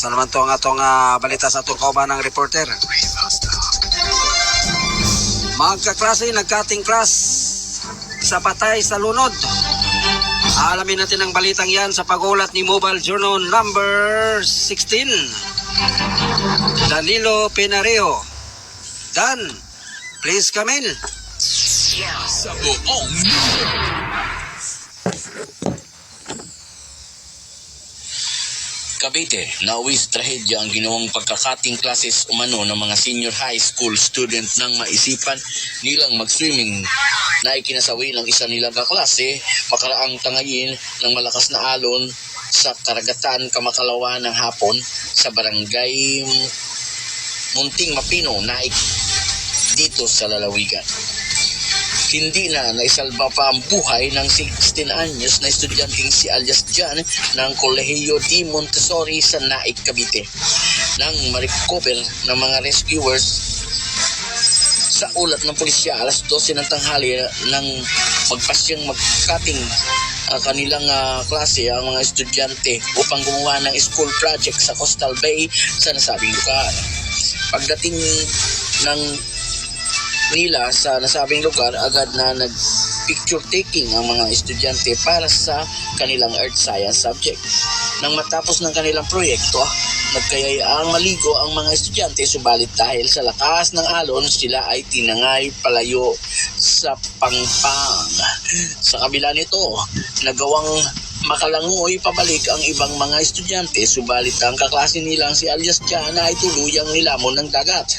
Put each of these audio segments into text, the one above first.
Sa naman to ang atong balita sa atong kauban ng reporter. Magkaklase, nagkating class sa patay sa lunod. Alamin natin ang balitang yan sa pagulat ni Mobile Journal number 16. Danilo Penario. Dan, please come in. Sa buong Cavite, nauwis trahedya ang ginawang pagkakating classes umano ng mga senior high school student nang maisipan nilang mag-swimming na ikinasawi ng isa nilang kaklase makaraang tangayin ng malakas na alon sa karagatan Kamakalawa ng hapon sa barangay Munting Mapino, Naik dito sa lalawigan. Hindi na naisalba pa ang buhay ng 16 anyos na estudyanteng si alias Jan ng Kolehiyo di Montessori sa Naik, Cavite. Nang ma-recover ng mga rescuers sa ulat ng pulisya alas 12 ng tanghali nang magpasyang magkating kanilang klase ang mga estudyante upang gumawa ng school project sa Coastal Bay sa nasabing lugar. Pagdating ng nila sa nasabing lugar, agad na nag-picture taking ang mga estudyante para sa kanilang earth science subject. Nang matapos ng kanilang proyekto, nagkayayaang maligo ang mga estudyante, subalit dahil sa lakas ng alon, sila ay tinangay palayo sa pangpang. Sa kabila nito, nagawang makalangoy pabalik ang ibang mga estudyante, subalit ang kaklase nilang si alias Jan ay tuluyang nilamon ng dagat.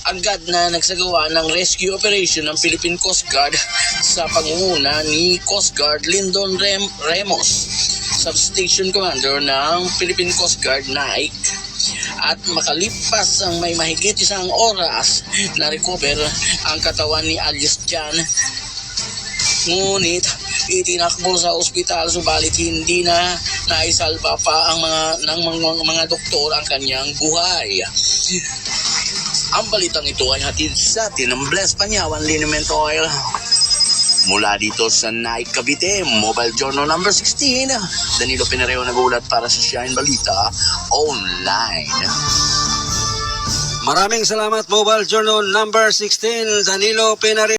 Agad na nagsagawa ng rescue operation ng Philippine Coast Guard sa pangunguna ni Coast Guard Lyndon Remos, Substation Commander ng Philippine Coast Guard Naik. At makalipas ang may mahigit isang oras na recover ang katawan ni alias Jan. Ngunit itinakbo sa ospital, subalit hindi na naisalba pa ang mga doktor ang kanyang buhay. Ang balitang ito ay hatid sa atin ng Bless Panyawan Liniment Oil. Mula dito sa Naik, Cavite, Mobile Journal number 16, Danilo Penario nagulat para sa Shine Balita Online. Maraming salamat, Mobile Journal number 16, Danilo Penario.